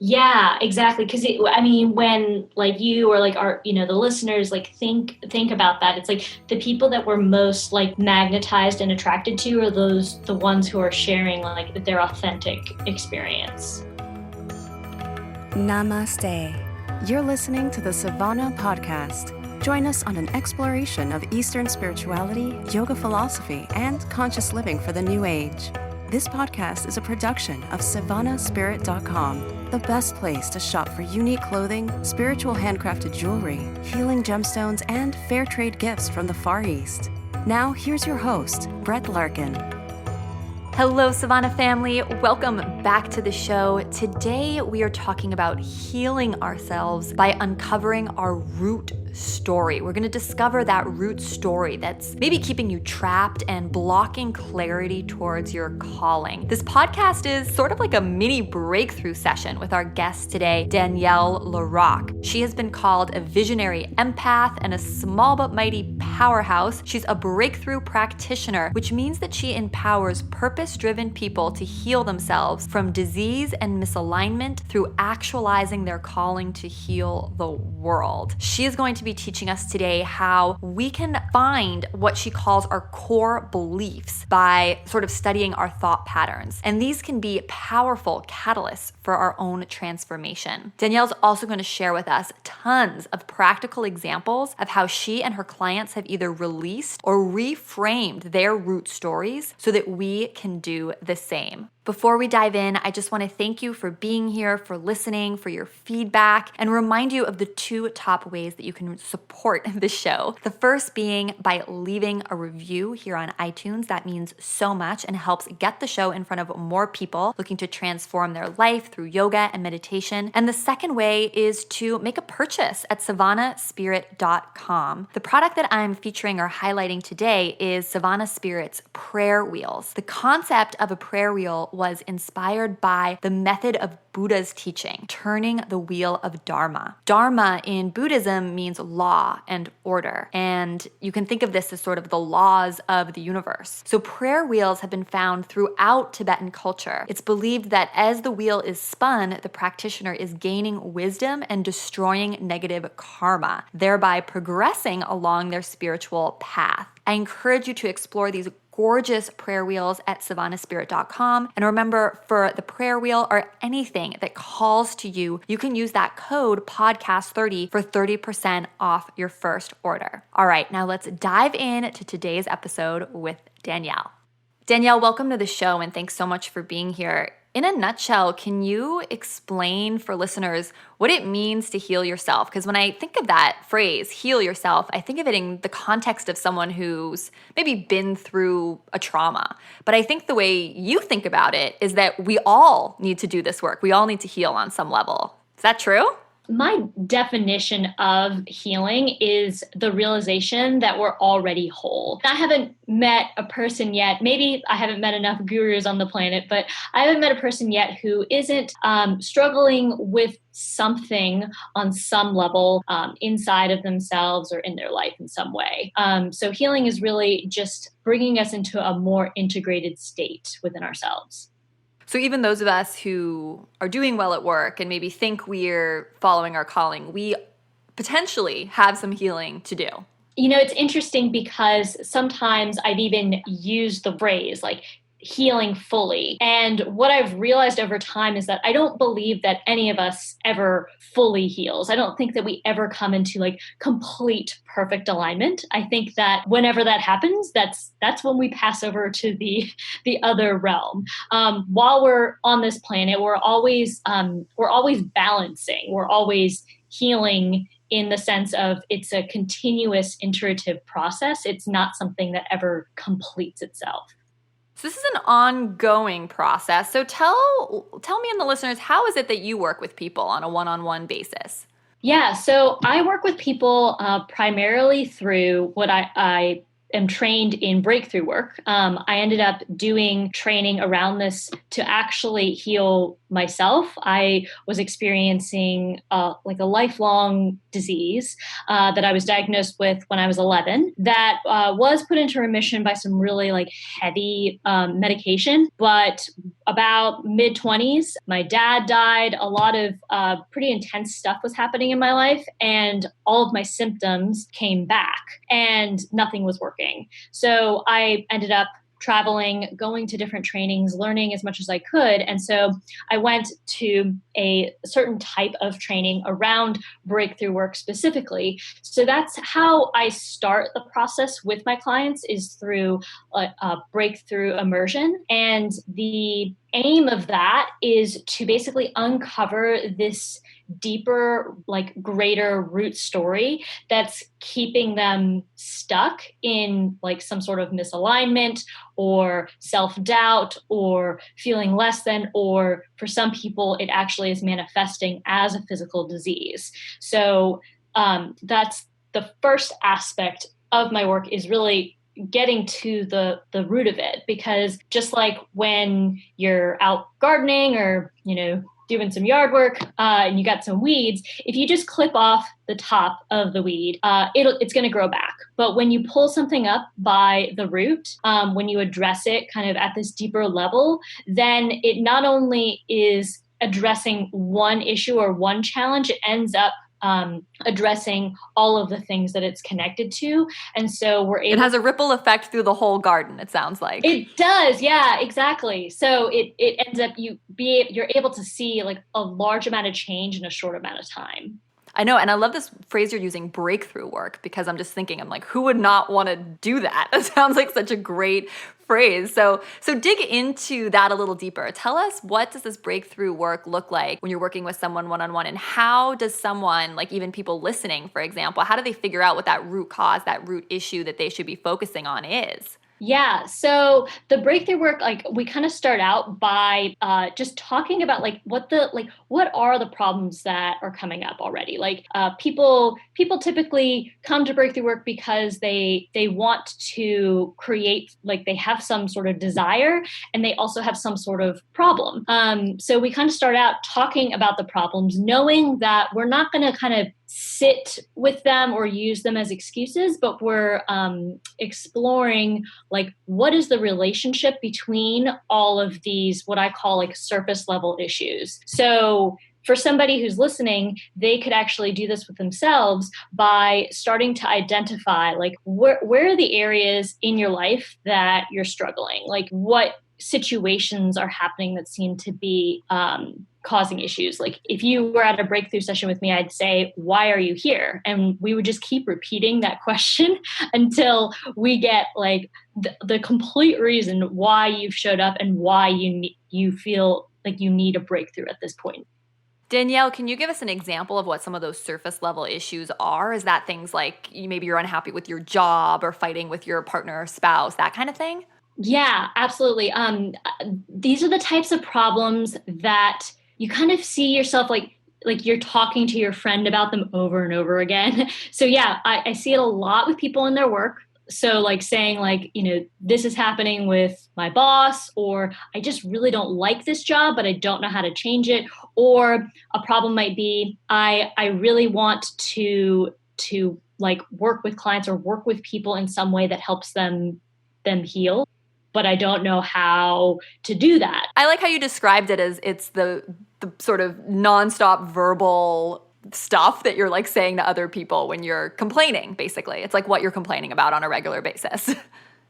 Yeah, exactly. Because I mean, when like you or like our, the listeners like think about that, it's like the people that we're most like magnetized and attracted to are the ones who are sharing like their authentic experience. Namaste. You're listening to the Savannah Podcast. Join us on an exploration of Eastern spirituality, yoga philosophy, and conscious living for the new age. This podcast is a production of SavannahSpirit.com, the best place to shop for unique clothing, spiritual handcrafted jewelry, healing gemstones, and fair trade gifts from the Far East. Now, here's your host, Brett Larkin. Hello, Savannah family. Welcome back to the show. Today, we are talking about healing ourselves by uncovering our root story. We're going to discover that root story that's maybe keeping you trapped and blocking clarity towards your calling. This podcast is sort of like a mini breakthrough session with our guest today, Danielle LaRocque. She has been called a visionary empath and a small but mighty powerhouse. She's a breakthrough practitioner, which means that she empowers purpose-driven people to heal themselves from disease and misalignment through actualizing their calling to heal the world. She is going to be teaching us today how we can find what she calls our core beliefs by sort of studying our thought patterns. And these can be powerful catalysts for our own transformation. Danielle's also going to share with us tons of practical examples of how she and her clients have either released or reframed their root stories so that we can do the same. Before we dive in, I just want to thank you for being here, for listening, for your feedback, and remind you of the two top ways that you can support the show. The first being by leaving a review here on iTunes. That means so much and helps get the show in front of more people looking to transform their life through yoga and meditation. And the second way is to make a purchase at SavannahSpirit.com. The product that I'm featuring or highlighting today is Savannah Spirit's prayer wheels. The concept of a prayer wheel was inspired by the method of Buddha's teaching, turning the wheel of Dharma. Dharma in Buddhism means law and order, and you can think of this as sort of the laws of the universe. So prayer wheels have been found throughout Tibetan culture. It's believed that as the wheel is spun, the practitioner is gaining wisdom and destroying negative karma, thereby progressing along their spiritual path. I encourage you to explore these gorgeous prayer wheels at SavannahSpirit.com. And remember, for the prayer wheel or anything that calls to you, you can use that code podcast30 for 30% off your first order. All right, now let's dive in to today's episode with Danielle. Danielle, welcome to the show and thanks so much for being here. In a nutshell, can you explain for listeners what it means to heal yourself? Because when I think of that phrase, heal yourself, I think of it in the context of someone who's maybe been through a trauma. But I think the way you think about it is that we all need to do this work. We all need to heal on some level. Is that true? My definition of healing is the realization that we're already whole. I haven't met a person yet, maybe I haven't met enough gurus on the planet, but I haven't met a person yet who isn't struggling with something on some level inside of themselves or in their life in some way. So healing is really just bringing us into a more integrated state within ourselves. So even those of us who are doing well at work and maybe think we're following our calling, we potentially have some healing to do. You know, it's interesting because sometimes I've even used the phrase like healing fully. And what I've realized over time is that I don't believe that any of us ever fully heals. I don't think that we ever come into like complete perfect alignment. I think that whenever that happens, that's when we pass over to the other realm. While we're on this planet, we're always balancing. We're always healing in the sense of it's a continuous iterative process. It's not something that ever completes itself. So this is an ongoing process. So tell me and the listeners, how is it that you work with people on a one-on-one basis? Yeah, so I work with people primarily through what I am trained in breakthrough work. I ended up doing training around this to actually heal myself. I was experiencing like a lifelong disease that I was diagnosed with when I was 11 that was put into remission by some really like heavy medication. But about mid-20s, my dad died. A lot of pretty intense stuff was happening in my life, and all of my symptoms came back and nothing was working. So I ended up traveling, going to different trainings, learning as much as I could. And so I went to a certain type of training around breakthrough work specifically. So that's how I start the process with my clients, is through a breakthrough immersion. And the aim of that is to basically uncover this deeper, like greater root story that's keeping them stuck in like some sort of misalignment or self-doubt or feeling less than, or for some people, it actually is manifesting as a physical disease. So that's the first aspect of my work, is really getting to the root of it. Because just like when you're out gardening or, doing some yard work and you got some weeds, if you just clip off the top of the weed, it's going to grow back. But when you pull something up by the root, when you address it kind of at this deeper level, then it not only is addressing one issue or one challenge, it ends up addressing all of the things that it's connected to. And so we're able— It has a ripple effect through the whole garden, it sounds like. It does. Yeah, exactly. So it ends up, you're able to see like a large amount of change in a short amount of time. I know. And I love this phrase you're using, breakthrough work, because I'm just thinking, I'm like, who would not want to do that? It sounds like such a great phrase. So dig into that a little deeper. Tell us, what does this breakthrough work look like when you're working with someone one-on-one? And how does someone, like even people listening, for example, how do they figure out what that root cause, that root issue that they should be focusing on is? Yeah. So the breakthrough work, like we kind of start out by just talking about what are the problems that are coming up already? Like people typically come to breakthrough work because they want to create, like they have some sort of desire and they also have some sort of problem. So we kind of start out talking about the problems, knowing that we're not going to kind of sit with them or use them as excuses, but we're exploring like what is the relationship between all of these, what I call like surface level issues. So for somebody who's listening, they could actually do this with themselves by starting to identify like where are the areas in your life that you're struggling, like what situations are happening that seem to be causing issues. Like if you were at a breakthrough session with me, I'd say, why are you here? And we would just keep repeating that question until we get like the complete reason why you've showed up and why you feel like you need a breakthrough at this point. Danielle, can you give us an example of what some of those surface level issues are? Is that things like maybe you're unhappy with your job or fighting with your partner or spouse, that kind of thing? Yeah, absolutely. These are the types of problems that you kind of see yourself like you're talking to your friend about them over and over again. So yeah, I see it a lot with people in their work. So like saying like, this is happening with my boss, or I just really don't like this job, but I don't know how to change it. Or a problem might be, I really want to like work with clients or work with people in some way that helps them heal, but I don't know how to do that. I like how you described it as it's the sort of nonstop verbal stuff that you're like saying to other people when you're complaining, basically. It's like what you're complaining about on a regular basis.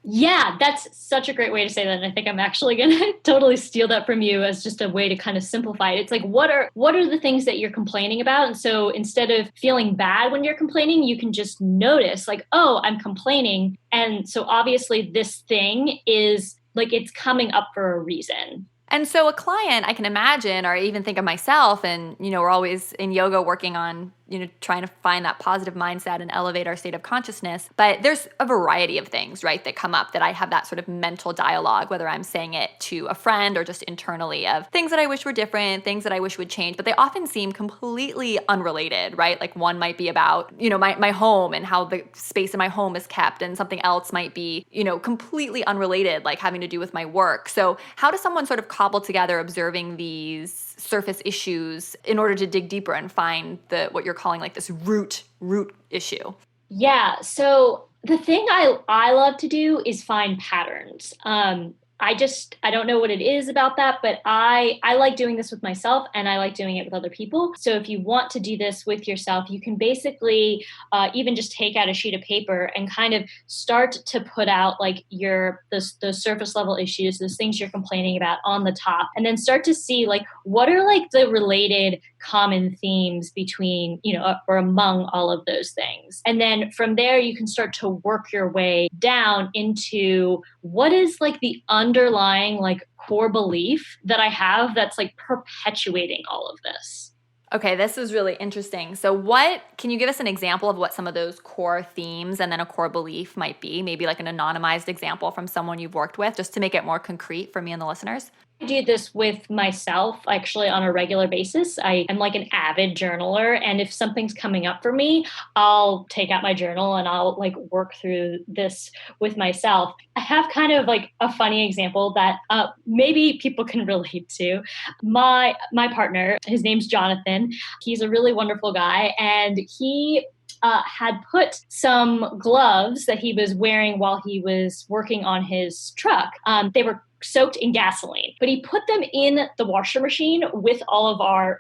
Yeah, that's such a great way to say that. And I think I'm actually going to totally steal that from you as just a way to kind of simplify it. It's like, what are the things that you're complaining about? And so instead of feeling bad when you're complaining, you can just notice like, oh, I'm complaining. And so obviously this thing is like, it's coming up for a reason. And so a client, I can imagine, or even think of myself, and, we're always in yoga working on trying to find that positive mindset and elevate our state of consciousness. But there's a variety of things, right, that come up that I have that sort of mental dialogue, whether I'm saying it to a friend or just internally, of things that I wish were different, things that I wish would change, but they often seem completely unrelated, right? Like one might be about, my home and how the space in my home is kept, and something else might be, completely unrelated, like having to do with my work. So how does someone sort of cobble together observing these surface issues in order to dig deeper and find what you're calling like this root issue? Yeah. So the thing I love to do is find patterns. I don't know what it is about that, but I like doing this with myself, and I like doing it with other people. So if you want to do this with yourself, you can basically even just take out a sheet of paper and kind of start to put out like those surface level issues, those things you're complaining about on the top, and then start to see like what are like the related common themes between, or among all of those things. And then from there, you can start to work your way down into what is like the underlying like core belief that I have that's like perpetuating all of this. Okay, this is really interesting. So can you give us an example of what some of those core themes and then a core belief might be? Maybe like an anonymized example from someone you've worked with, just to make it more concrete for me and the listeners. I do this with myself actually on a regular basis. I am like an avid journaler, and if something's coming up for me, I'll take out my journal and I'll like work through this with myself. I have kind of like a funny example that maybe people can relate to. My partner, his name's Jonathan. He's a really wonderful guy, and he had put some gloves that he was wearing while he was working on his truck. They were soaked in gasoline, but he put them in the washer machine with all of our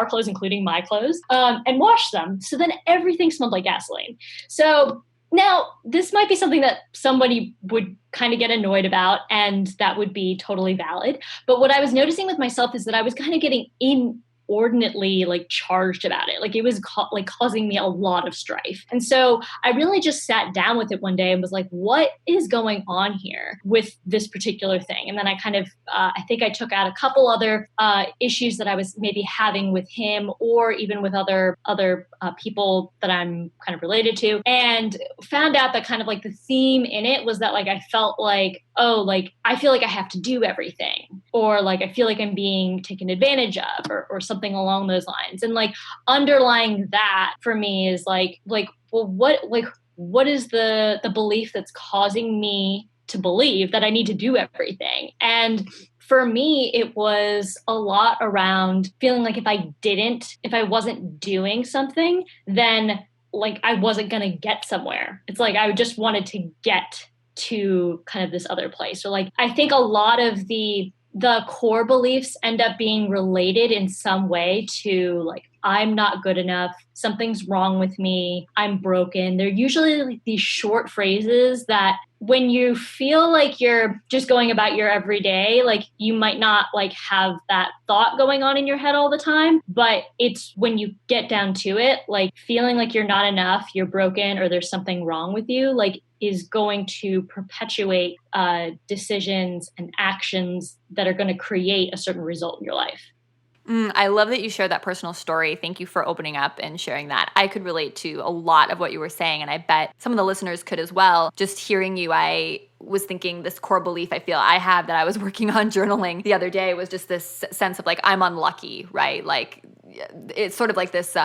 clothes, including my clothes, and washed them. So then everything smelled like gasoline. So now this might be something that somebody would kind of get annoyed about, and that would be totally valid. But what I was noticing with myself is that I was kind of getting inordinately like charged about it. Like it was causing me a lot of strife. And so I really just sat down with it one day and was like, what is going on here with this particular thing? And then I kind of, I think I took out a couple other issues that I was maybe having with him, or even with other people that I'm kind of related to, and found out that kind of like the theme in it was that like I felt like, oh, like I feel like I have to do everything, or like I feel like I'm being taken advantage of, or something along those lines. And like underlying that for me is like, well, what is the belief that's causing me to believe that I need to do everything? And for me, it was a lot around feeling like if I wasn't doing something, then like I wasn't going to get somewhere. It's like I just wanted to get to kind of this other place. So like I think a lot of the core beliefs end up being related in some way to like, I'm not good enough, something's wrong with me, I'm broken. They're usually like these short phrases that when you feel like you're just going about your everyday, like you might not like have that thought going on in your head all the time, but it's when you get down to it, like feeling like you're not enough, you're broken, or there's something wrong with you, like is going to perpetuate decisions and actions that are going to create a certain result in your life. I love that you shared that personal story. Thank you for opening up and sharing that. I could relate to a lot of what you were saying, and I bet some of the listeners could as well. Just hearing you, I was thinking this core belief I feel I have that I was working on journaling the other day was just this sense of like, I'm unlucky, right? Like it's sort of like this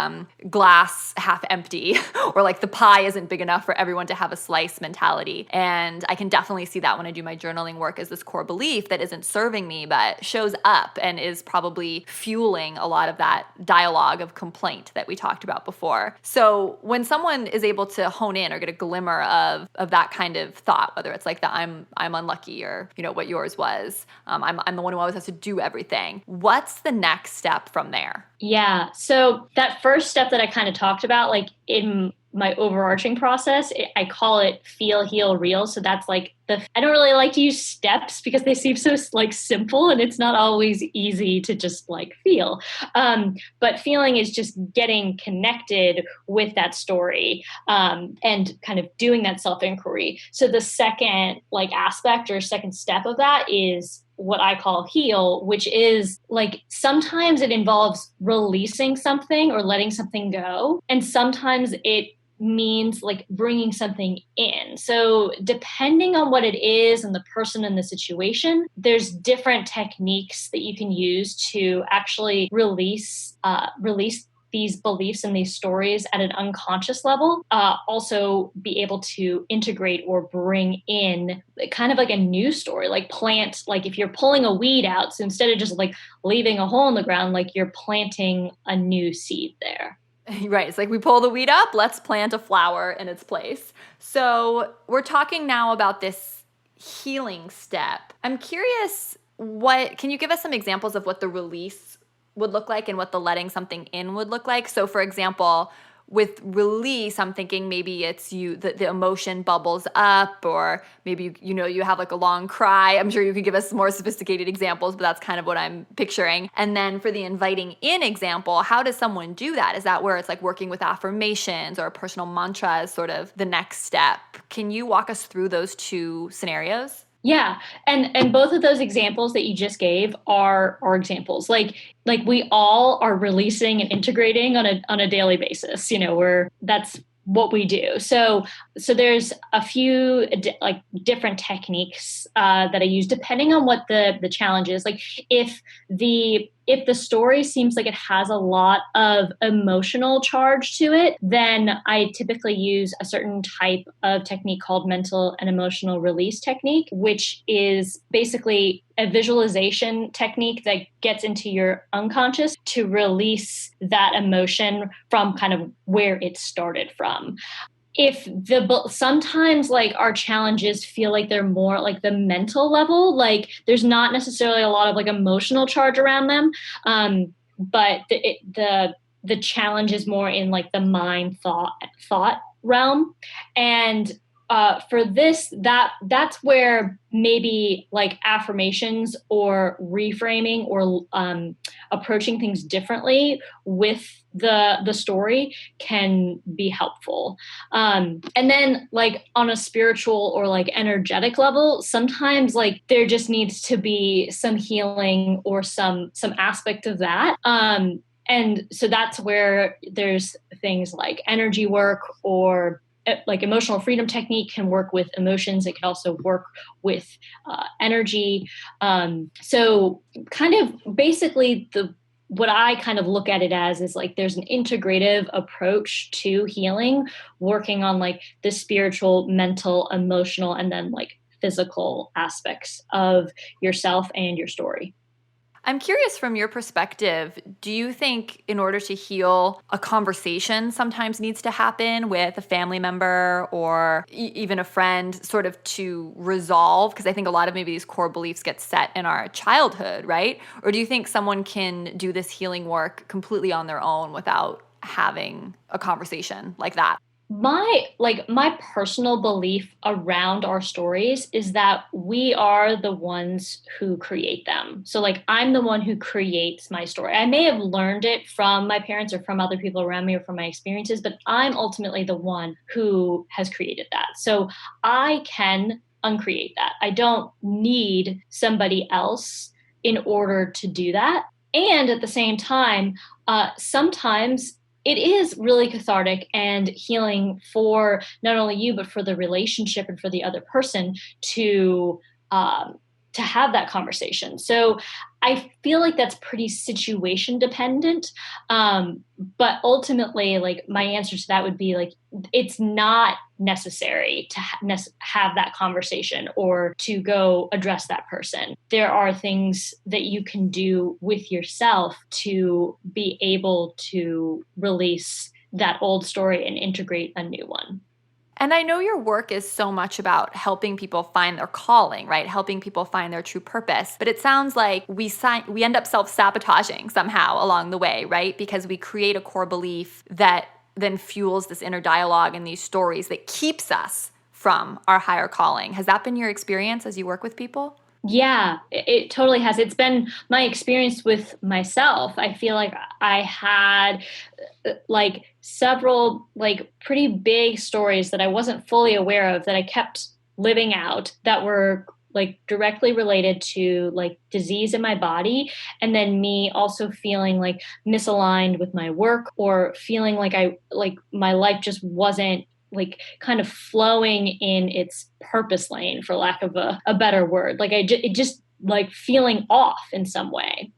glass half empty, or like the pie isn't big enough for everyone to have a slice mentality. And I can definitely see that when I do my journaling work as this core belief that isn't serving me, but shows up and is probably fueling a lot of that dialogue of complaint that we talked about before. So when someone is able to hone in or get a glimmer of that kind of thought, whether it's like that I'm unlucky, or what yours was, I'm the one who always has to do everything, what's the next step from there? Yeah. So that first step that I kind of talked about, like in my overarching process, I call it feel, heal, real. So that's like I don't really like to use steps because they seem so like simple, and it's not always easy to just like feel. But feeling is just getting connected with that story, and kind of doing that self-inquiry. So the second like aspect or second step of that is what I call heal, which is like sometimes it involves releasing something or letting something go. And sometimes it means like bringing something in. So depending on what it is and the person and the situation, there's different techniques that you can use to actually release these beliefs and these stories at an unconscious level. Also be able to integrate or bring in kind of like a new story, like plant, like if you're pulling a weed out, so instead of just like leaving a hole in the ground, like you're planting a new seed there. Right. It's like we pull the weed up, let's plant a flower in its place. So we're talking now about this healing step. I'm curious, can you give us some examples of what the release would look like and what the letting something in would look like? So for example, with release, I'm thinking maybe it's the emotion bubbles up, or maybe, you have like a long cry. I'm sure you could give us more sophisticated examples, but that's kind of what I'm picturing. And then for the inviting in example, how does someone do that? Is that where it's like working with affirmations or a personal mantra is sort of the next step? Can you walk us through those two scenarios? Yeah. And both of those examples that you just gave are examples. Like we all are releasing and integrating on a daily basis. That's what we do. So there's a few like different techniques that I use depending on what the challenge is. Like if the story seems like it has a lot of emotional charge to it, then I typically use a certain type of technique called mental and emotional release technique, which is basically a visualization technique that gets into your unconscious to release that emotion from kind of where it started from. Sometimes like our challenges feel like they're more like the mental level, like there's not necessarily a lot of like emotional charge around them, but the challenge is more in like the mind thought realm. And for this, that's where maybe like affirmations or reframing or approaching things differently with the story can be helpful. And then like on a spiritual or like energetic level, sometimes like there just needs to be some healing or some aspect of that. And so that's where there's things like energy work or like emotional freedom technique can work with emotions. It can also work with energy. So kind of basically what I kind of look at it as is like there's an integrative approach to healing, working on like the spiritual, mental, emotional, and then like physical aspects of yourself and your story. I'm curious from your perspective, do you think in order to heal, a conversation sometimes needs to happen with a family member or even a friend sort of to resolve? Because I think a lot of maybe these core beliefs get set in our childhood, right? Or do you think someone can do this healing work completely on their own without having a conversation like that? My personal belief around our stories is that we are the ones who create them. So like I'm the one who creates my story. I may have learned it from my parents or from other people around me or from my experiences, but I'm ultimately the one who has created that. So I can uncreate that. I don't need somebody else in order to do that. And at the same time, sometimes it is really cathartic and healing for not only you, but for the relationship and for the other person to have that conversation. So I feel like that's pretty situation dependent. But ultimately, like my answer to that would be like, it's not necessary to have that conversation or to go address that person. There are things that you can do with yourself to be able to release that old story and integrate a new one. And I know your work is so much about helping people find their calling, right? Helping people find their true purpose. But it sounds like we end up self-sabotaging somehow along the way, right? Because we create a core belief that then fuels this inner dialogue and these stories that keeps us from our higher calling. Has that been your experience as you work with people? Yeah, it totally has. It's been my experience with myself. I feel like I had like several like pretty big stories that I wasn't fully aware of that I kept living out that were like directly related to like disease in my body, and then me also feeling like misaligned with my work, or feeling like my life just wasn't like kind of flowing in its purpose lane, for lack of a better word. Like it just like feeling off in some way.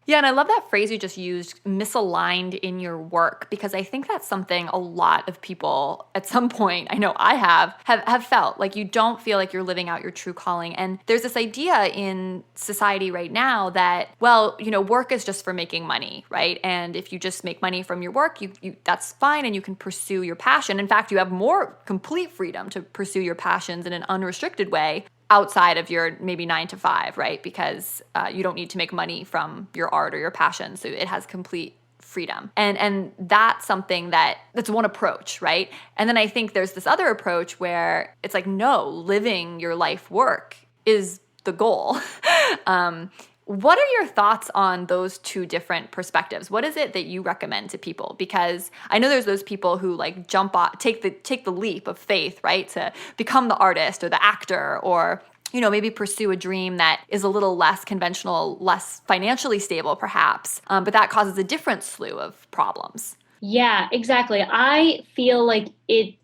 Yeah, and I love that phrase you just used, misaligned in your work, because I think that's something a lot of people at some point, I know I have felt like you don't feel like you're living out your true calling. And there's this idea in society right now that, well, work is just for making money, right? And if you just make money from your work, you that's fine, and you can pursue your passion. In fact, you have more complete freedom to pursue your passions in an unrestricted way outside of your maybe 9 to 5, right? Because you don't need to make money from your art or your passion. So it has complete freedom. And that's something that's one approach, right? And then I think there's this other approach where it's like, no, living your life work is the goal. What are your thoughts on those two different perspectives? What is it that you recommend to people? Because I know there's those people who like jump off, take the leap of faith, right? To become the artist or the actor, or maybe pursue a dream that is a little less conventional, less financially stable perhaps, but that causes a different slew of problems. Yeah, exactly. I feel like it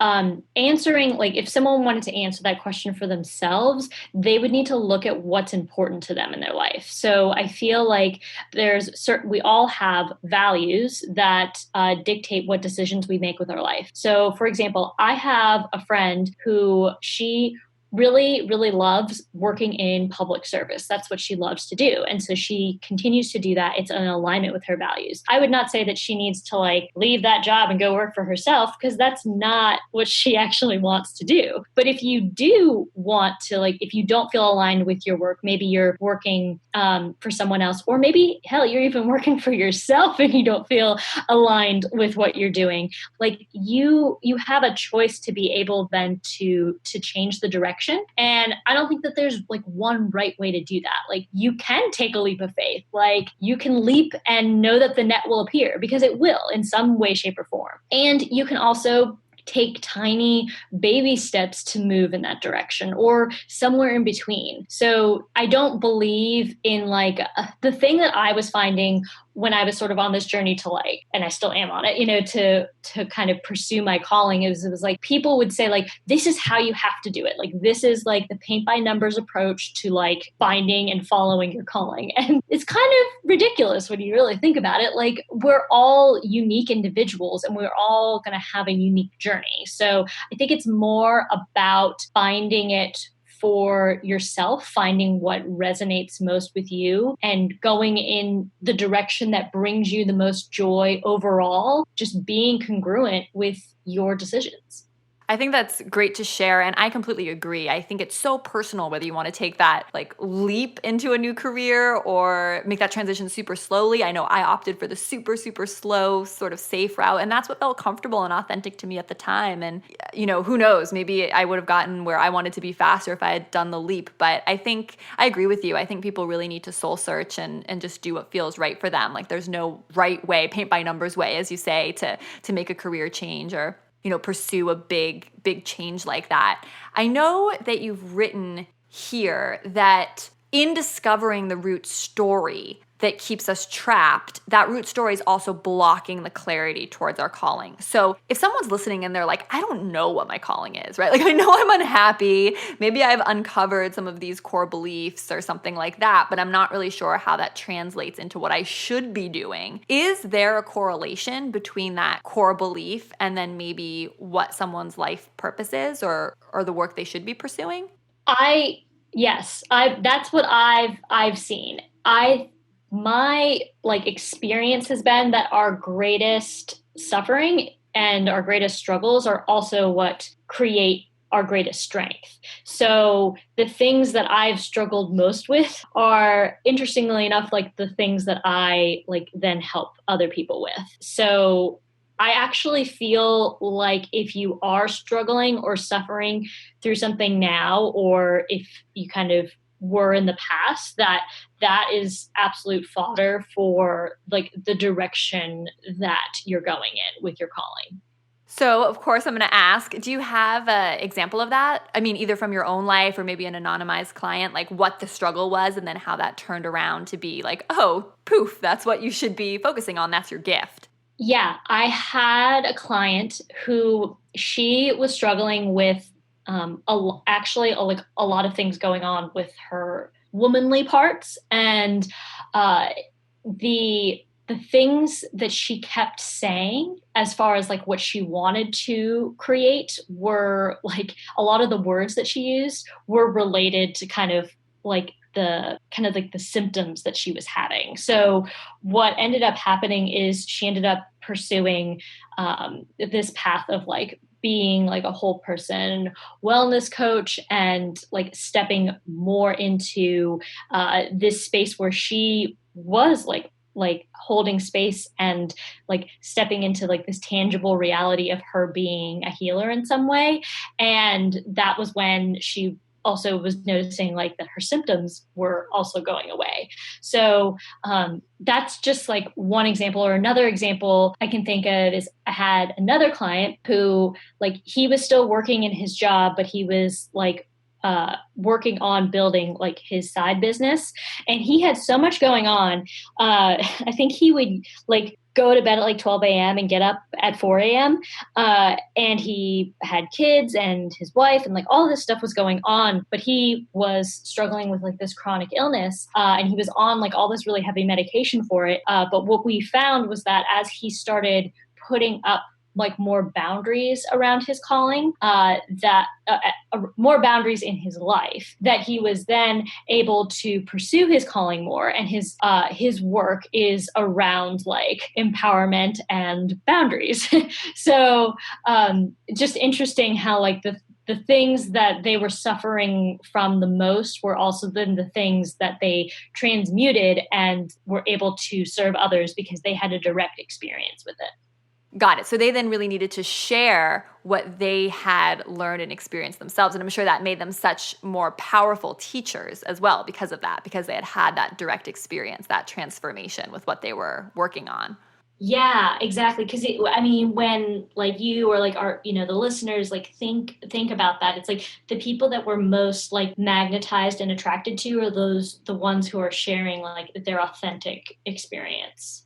answering, like if someone wanted to answer that question for themselves, they would need to look at what's important to them in their life. So I feel like we all have values that dictate what decisions we make with our life. So for example, I have a friend who she really, really loves working in public service. That's what she loves to do. And so she continues to do that. It's in alignment with her values. I would not say that she needs to like leave that job and go work for herself, because that's not what she actually wants to do. But if you do want to, like, if you don't feel aligned with your work, maybe you're working for someone else, or maybe hell, you're even working for yourself and you don't feel aligned with what you're doing. Like you have a choice to be able then to change the direction. And I don't think that there's like one right way to do that. Like you can take a leap of faith. Like you can leap and know that the net will appear, because it will in some way, shape, or form. And you can also take tiny baby steps to move in that direction, or somewhere in between. So I don't believe in like the thing that I was finding when I was sort of on this journey to like, and I still am on it, to kind of pursue my calling. It was like people would say like, this is how you have to do it. Like, this is like the paint by numbers approach to like finding and following your calling. And it's kind of ridiculous when you really think about it. Like we're all unique individuals and we're all going to have a unique journey. So I think it's more about finding it for yourself, finding what resonates most with you and going in the direction that brings you the most joy overall, just being congruent with your decisions. I think that's great to share, and I completely agree. I think it's so personal whether you want to take that like leap into a new career or make that transition super slowly. I know I opted for the super, super slow sort of safe route, and that's what felt comfortable and authentic to me at the time. And who knows, maybe I would have gotten where I wanted to be faster if I had done the leap. But I think I agree with you. I think people really need to soul search and just do what feels right for them. Like there's no right way, paint by numbers way, as you say, to make a career change or pursue a big change like that. I know that you've written here that in discovering the root story that keeps us trapped, that root story is also blocking the clarity towards our calling. So if someone's listening and they're like, I don't know what my calling is, right? Like I know I'm unhappy. Maybe I've uncovered some of these core beliefs or something like that, but I'm not really sure how that translates into what I should be doing. Is there a correlation between that core belief and then maybe what someone's life purpose is or the work they should be pursuing? Yes, that's what I've seen. My like experience has been that our greatest suffering and our greatest struggles are also what create our greatest strength. So the things that I've struggled most with are, interestingly enough, like the things that I like then help other people with. So I actually feel like if you are struggling or suffering through something now, or if you kind of were in the past, that is absolute fodder for like the direction that you're going in with your calling. So, of course, I'm going to ask, do you have an example of that? I mean, either from your own life or maybe an anonymized client, like what the struggle was and then how that turned around to be like, oh, poof, that's what you should be focusing on. That's your gift. Yeah, I had a client who she was struggling with a lot of things going on with her womanly parts, and the things that she kept saying as far as like what she wanted to create were like a lot of the words that she used were related to kind of like the symptoms that she was having. So what ended up happening is she ended up pursuing this path of like being like a whole person wellness coach and like stepping more into this space where she was like holding space and like stepping into like this tangible reality of her being a healer in some way. And that was when she also was noticing like that her symptoms were also going away. So that's just like one example. Or another example I can think of is I had another client who like he was still working in his job, but he was like working on building like his side business, and he had so much going on. I think he would like go to bed at like 12 a.m. and get up at 4 a.m. And he had kids and his wife and like all this stuff was going on, but he was struggling with like this chronic illness, and he was on like all this really heavy medication for it. But what we found was that as he started putting up like more boundaries around his calling, more boundaries in his life, that he was then able to pursue his calling more. And his work is around like empowerment and boundaries. So just interesting how like the things that they were suffering from the most were also then the things that they transmuted and were able to serve others because they had a direct experience with it. Got it. So they then really needed to share what they had learned and experienced themselves. And I'm sure that made them such more powerful teachers as well because of that, because they had had that direct experience, that transformation with what they were working on. Yeah, exactly. Because when like you or like our, the listeners like think about that, it's like the people that we're most like magnetized and attracted to are the ones who are sharing like their authentic experience.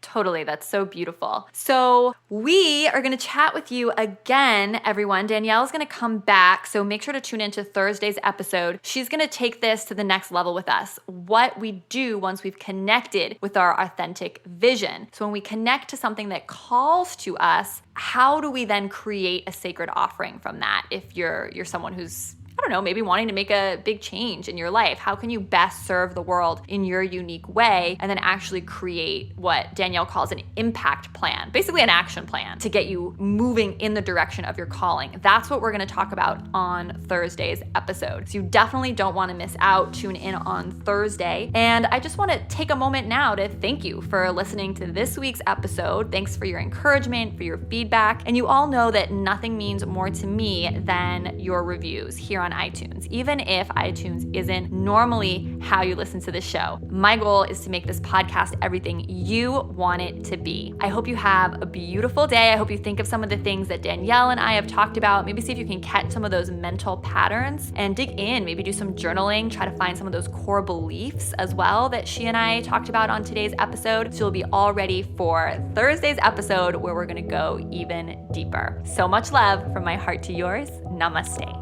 Totally. That's so beautiful. So we are going to chat with you again, everyone. Danielle is going to come back. So make sure to tune into Thursday's episode. She's going to take this to the next level with us. What we do once we've connected with our authentic vision. So when we connect to something that calls to us, how do we then create a sacred offering from that? If you're someone who's maybe wanting to make a big change in your life. How can you best serve the world in your unique way and then actually create what Danielle calls an impact plan, basically an action plan to get you moving in the direction of your calling? That's what we're going to talk about on Thursday's episode. So you definitely don't want to miss out. Tune in on Thursday. And I just want to take a moment now to thank you for listening to this week's episode. Thanks for your encouragement, for your feedback. And you all know that nothing means more to me than your reviews here on iTunes, even if iTunes isn't normally how you listen to the show. My goal is to make this podcast everything you want it to be. I hope you have a beautiful day. I hope you think of some of the things that Danielle and I have talked about. Maybe see if you can catch some of those mental patterns and dig in, maybe do some journaling, try to find some of those core beliefs as well that she and I talked about on today's episode. So you'll be all ready for Thursday's episode where we're going to go even deeper. So much love from my heart to yours. Namaste.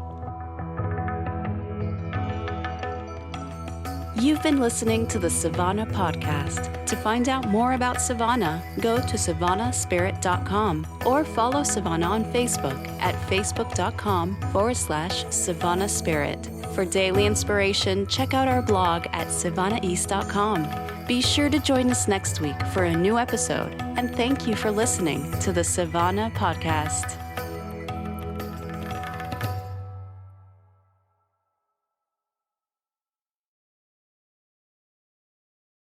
You've been listening to the Savannah Podcast. To find out more about Savannah, go to savannahspirit.com or follow Savannah on Facebook at facebook.com/Savannah Spirit. For daily inspiration, check out our blog at savannaeast.com. Be sure to join us next week for a new episode, and thank you for listening to the Savannah Podcast.